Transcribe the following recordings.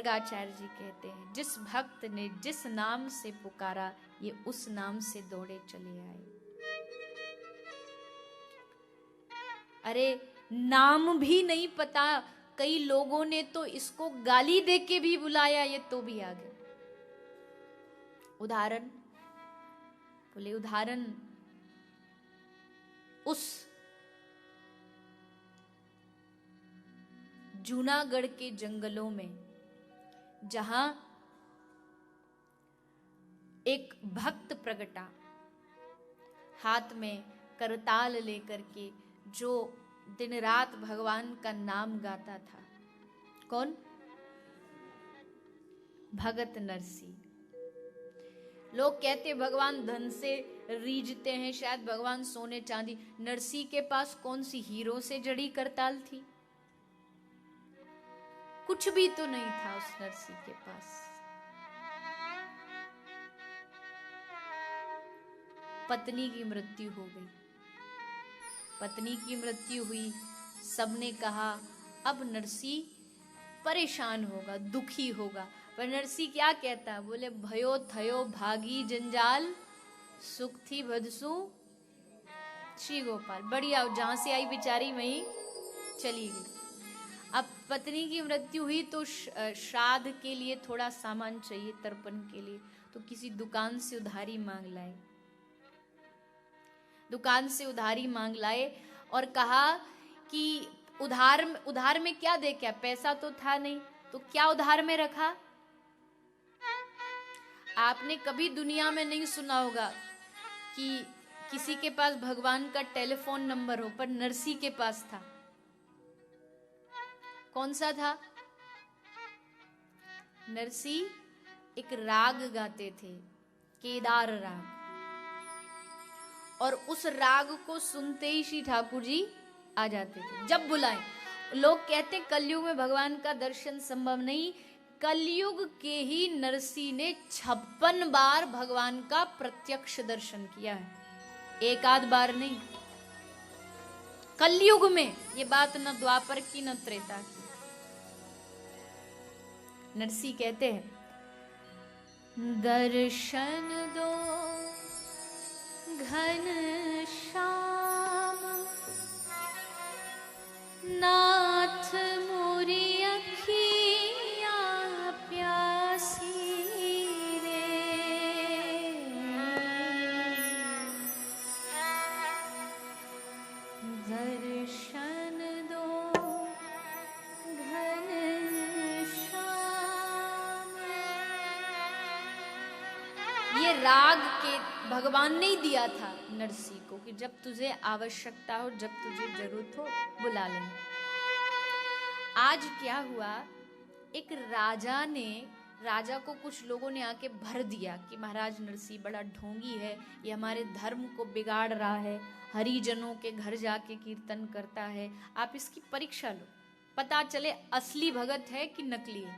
गर्गाचार्य जी कहते हैं, जिस भक्त ने जिस नाम से पुकारा, ये उस नाम से दौड़े चले आए। अरे नाम भी नहीं पता, कई लोगों ने तो इसको गाली दे के भी बुलाया, ये तो भी आ गए। उदाहरण बोले, उदाहरण उस जूनागढ़ के जंगलों में जहां एक भक्त प्रगटा, हाथ में करताल लेकर के, जो दिन रात भगवान का नाम गाता था। कौन? भगत नरसी। लोग कहते भगवान धन से रीझते हैं, शायद भगवान सोने चांदी। नरसी के पास कौन सी हीरो से जड़ी करताल थी? कुछ भी तो नहीं था उस नरसी के पास। पत्नी की मृत्यु हो गई, पत्नी की मृत्यु हुई, सबने कहा अब नरसी परेशान होगा, दुखी होगा। पर नरसी क्या कहता? बोले, भयो थयो भागी जंजाल, सुख थी भदसु श्री गोपाल। बढ़िया, जहां से आई बेचारी वहीं चली गई। अब पत्नी की मृत्यु हुई तो श्राद्ध के लिए थोड़ा सामान चाहिए, तर्पण के लिए, तो किसी दुकान से उधारी मांग लाए। दुकान से उधारी मांग लाए और कहा कि उधार में क्या दे, क्या पैसा तो था नहीं, तो क्या उधार में रखा? आपने कभी दुनिया में नहीं सुना होगा कि किसी के पास भगवान का टेलीफोन नंबर हो, पर नरसी के पास था। कौन सा था? नरसी एक राग गाते थे, केदार राग, और उस राग को सुनते ही श्री ठाकुर जी आ जाते थे जब बुलाएं। लोग कहते कलयुग में भगवान का दर्शन संभव नहीं, कलयुग के ही नरसी ने 56 बार भगवान का प्रत्यक्ष दर्शन किया है, एक आध बार नहीं। कलयुग में, ये बात न द्वापर की न त्रेता की। नरसी कहते हैं, दर्शन दो घन श्याम, नाथ मोरी अखियाँ प्यासी रे, दर्शन दो घन श्याम। ये राग के भगवान ने ही दिया था नरसी को कि जब तुझे आवश्यकता हो, जब तुझे जरूरत हो, बुला ले। आज क्या हुआ, एक राजा को कुछ लोगों ने आके भर दिया कि महाराज नरसी बड़ा ढोंगी है, ये हमारे धर्म को बिगाड़ रहा है, हरिजनों के घर जाके कीर्तन करता है, आप इसकी परीक्षा लो, पता चले असली भगत है कि नकली है।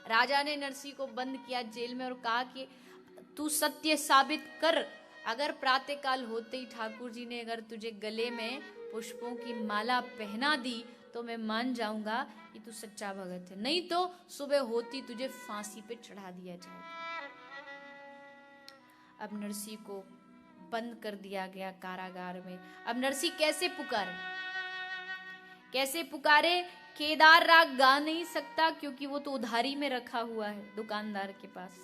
राजा ने नरसी को बंद किया जेल में और कहा कि तू सत्य साबित कर, अगर प्रातःकाल होते ही ठाकुर जी ने अगर तुझे गले में पुष्पों की माला पहना दी तो मैं मान जाऊंगा कि तू सच्चा भगत है, नहीं तो सुबह होती तुझे फांसी पे चढ़ा दिया जाएगा। अब नरसी को बंद कर दिया गया कारागार में। अब नरसी कैसे पुकारे? केदार राग गा नहीं सकता क्योंकि वो तो उधारी में रखा हुआ है दुकानदार के पास।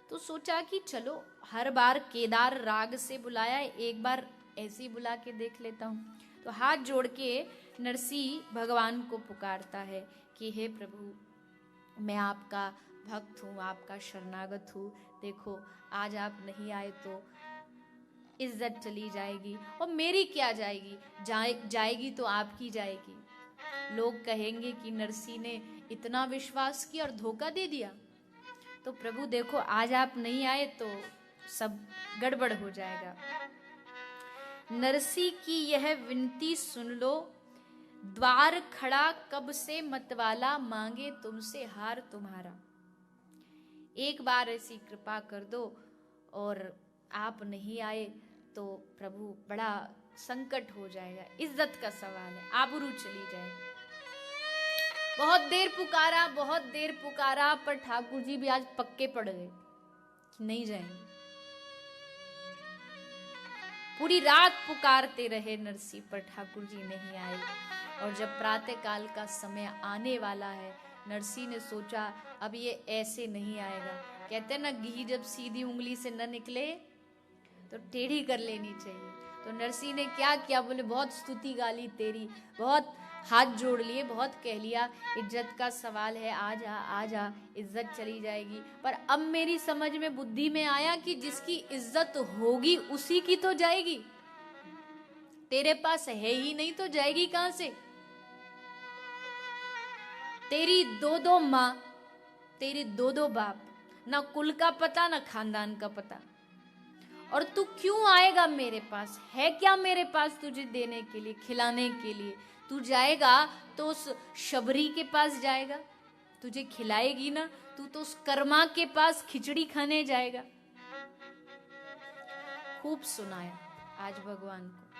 तो सोचा कि चलो हर बार केदार राग से बुलाया, एक बार ऐसे ही बुला के देख लेता हूँ। तो हाथ जोड़ के नरसी भगवान को पुकारता है कि हे प्रभु, मैं आपका भक्त हूँ, आपका शरणागत हूँ, देखो आज आप नहीं आए तो इज्जत चली जाएगी, और मेरी क्या जाएगी, जाएगी तो आपकी जाएगी। लोग कहेंगे कि नरसी ने इतना विश्वास किया और धोखा दे दिया। तो प्रभु देखो आज आप नहीं आए तो सब गड़बड़ हो जाएगा। नरसी की यह विनती सुन लो, द्वार खड़ा कब से मतवाला, मांगे तुमसे हार तुम्हारा। एक बार ऐसी कृपा कर दो, और आप नहीं आए तो प्रभु बड़ा संकट हो जाएगा, इज्जत का सवाल है, आबरू चली जाएगी। बहुत देर पुकारा, पर ठाकुर जी भी आज पक्के पड़ गए कि नहीं जाएंगे। पूरी रात पुकारते रहे नरसी, पर ठाकुर जी नहीं आए। और जब प्रातः काल का समय आने वाला है, नरसी ने सोचा अब ये ऐसे नहीं आएगा। कहते ना, घी जब सीधी उंगली से न निकले तो टेढ़ी कर लेनी चाहिए। तो नरसी ने क्या किया, बोले बहुत स्तुति गाली तेरी, बहुत हाथ जोड़ लिए, बहुत कह लिया, इज्जत का सवाल है, आ जा, इज्जत चली जाएगी। पर अब मेरी समझ में, बुद्धि में आया कि जिसकी इज्जत होगी उसी की तो जाएगी, तेरे पास है ही नहीं तो जाएगी कहां से। तेरी दो माँ, तेरी दो बाप, ना कुल का पता ना खानदान का पता, और तू क्यों आएगा मेरे पास? है क्या मेरे पास तुझे देने के लिए, खिलाने के लिए? तू जाएगा तो उस शबरी के पास जाएगा, तुझे खिलाएगी ना। तू तो उस कर्मा के पास खिचड़ी खाने जाएगा। खूब सुनाया आज भगवान को।